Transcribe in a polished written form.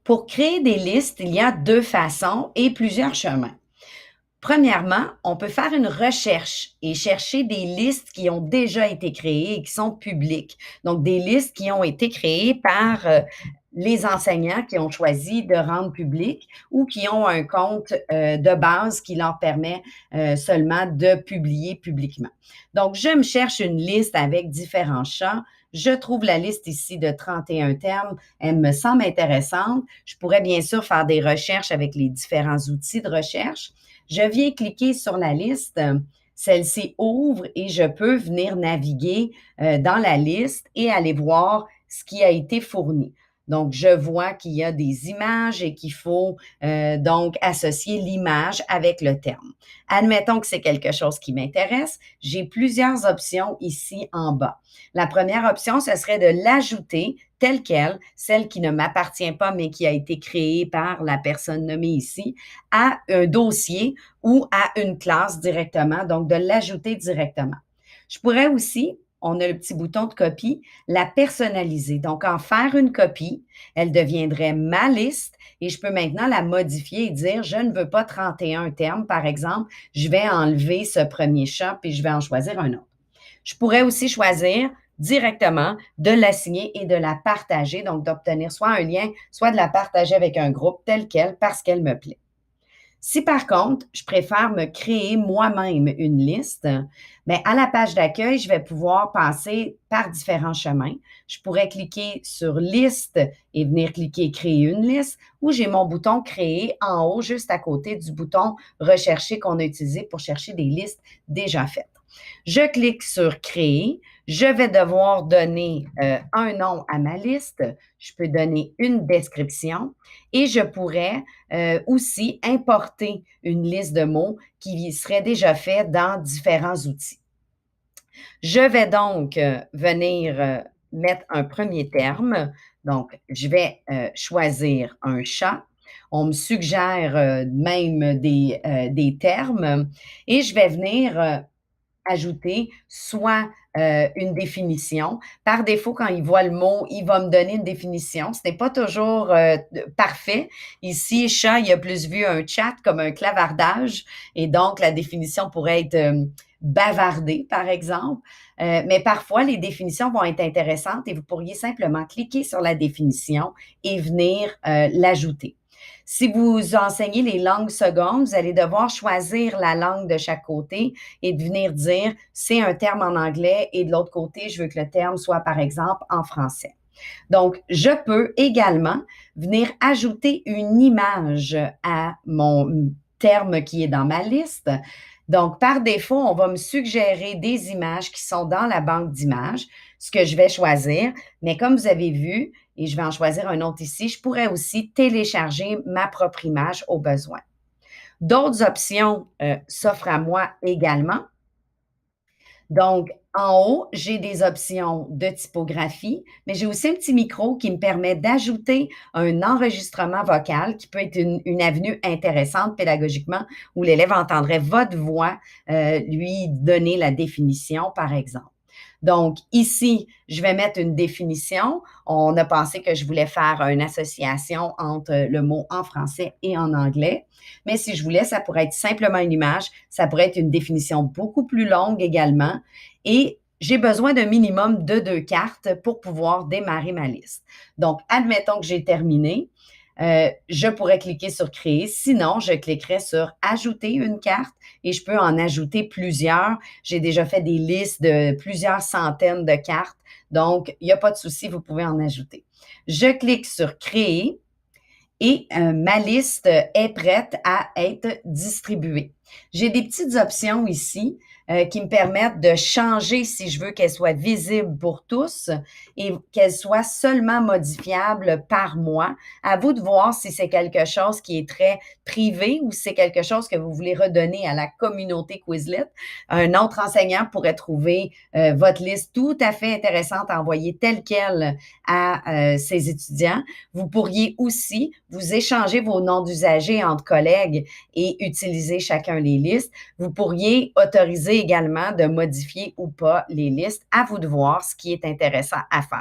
Pour créer des listes, il y a 2 façons et plusieurs chemins. Premièrement, on peut faire une recherche et chercher des listes qui ont déjà été créées et qui sont publiques. Donc des listes qui ont été créées par, les enseignants qui ont choisi de rendre publiques ou qui ont un compte, de base qui leur permet, seulement de publier publiquement. Donc je me cherche une liste avec différents champs. Je trouve la liste ici de 31 termes, elle me semble intéressante. Je pourrais bien sûr faire des recherches avec les différents outils de recherche. Je viens cliquer sur la liste, celle-ci ouvre et je peux venir naviguer, dans la liste et aller voir ce qui a été fourni. Donc je vois qu'il y a des images et qu'il faut, donc associer l'image avec le terme. Admettons que c'est quelque chose qui m'intéresse, j'ai plusieurs options ici en bas. La première option, ce serait de l'ajouter telle quelle, celle qui ne m'appartient pas, mais qui a été créée par la personne nommée ici, à un dossier ou à une classe directement, donc de l'ajouter directement. Je pourrais aussi, on a le petit bouton de copie, la personnaliser. Donc, en faire une copie, elle deviendrait ma liste et je peux maintenant la modifier et dire, je ne veux pas 31 termes, par exemple, je vais enlever ce premier champ puis je vais en choisir un autre. Je pourrais aussi choisir directement de l'assigner et de la partager, donc d'obtenir soit un lien, soit de la partager avec un groupe tel quel parce qu'elle me plaît. Si par contre, je préfère me créer moi-même une liste, bien, à la page d'accueil, je vais pouvoir passer par différents chemins. Je pourrais cliquer sur Liste et venir cliquer Créer une liste ou j'ai mon bouton Créer en haut, juste à côté du bouton Rechercher qu'on a utilisé pour chercher des listes déjà faites. Je clique sur Créer. Je vais devoir donner un nom à ma liste. Je peux donner une description et je pourrais aussi importer une liste de mots qui serait déjà faite dans différents outils. Je vais donc venir mettre un premier terme. Donc, je vais choisir un chat. On me suggère même des termes et je vais venir ajouter soit une définition. Par défaut, quand il voit le mot, il va me donner une définition. Ce n'est pas toujours parfait. Ici, chat, il a plus vu un chat comme un clavardage et donc la définition pourrait être bavardée, par exemple. Mais parfois, les définitions vont être intéressantes et vous pourriez simplement cliquer sur la définition et venir l'ajouter. Si vous enseignez les langues secondes, vous allez devoir choisir la langue de chaque côté et de venir dire c'est un terme en anglais et de l'autre côté, je veux que le terme soit par exemple en français. Donc, je peux également venir ajouter une image à mon terme qui est dans ma liste. Donc, par défaut, on va me suggérer des images qui sont dans la banque d'images, ce que je vais choisir. Mais comme vous avez vu, et je vais en choisir un autre ici, je pourrais aussi télécharger ma propre image au besoin. D'autres options s'offrent à moi également. Donc, en haut, j'ai des options de typographie, mais j'ai aussi un petit micro qui me permet d'ajouter un enregistrement vocal qui peut être une avenue intéressante pédagogiquement où l'élève entendrait votre voix lui donner la définition, par exemple. Donc, ici, je vais mettre une définition. On a pensé que je voulais faire une association entre le mot en français et en anglais. Mais si je voulais, ça pourrait être simplement une image. Ça pourrait être une définition beaucoup plus longue également. Et j'ai besoin d'un minimum de 2 cartes pour pouvoir démarrer ma liste. Donc, admettons que j'ai terminé. Je pourrais cliquer sur Créer. Sinon, je cliquerais sur Ajouter une carte et je peux en ajouter plusieurs. J'ai déjà fait des listes de plusieurs centaines de cartes. Donc, il n'y a pas de souci, vous pouvez en ajouter. Je clique sur Créer et ma liste est prête à être distribuée. J'ai des petites options ici qui me permettent de changer si je veux qu'elle soit visible pour tous et qu'elle soit seulement modifiable par moi. À vous de voir si c'est quelque chose qui est très privé ou si c'est quelque chose que vous voulez redonner à la communauté Quizlet. Un autre enseignant pourrait trouver votre liste tout à fait intéressante à envoyer telle quelle à ses étudiants. Vous pourriez aussi vous échanger vos noms d'usagers entre collègues et utiliser chacun les listes. Vous pourriez autoriser également de modifier ou pas les listes. À vous de voir ce qui est intéressant à faire.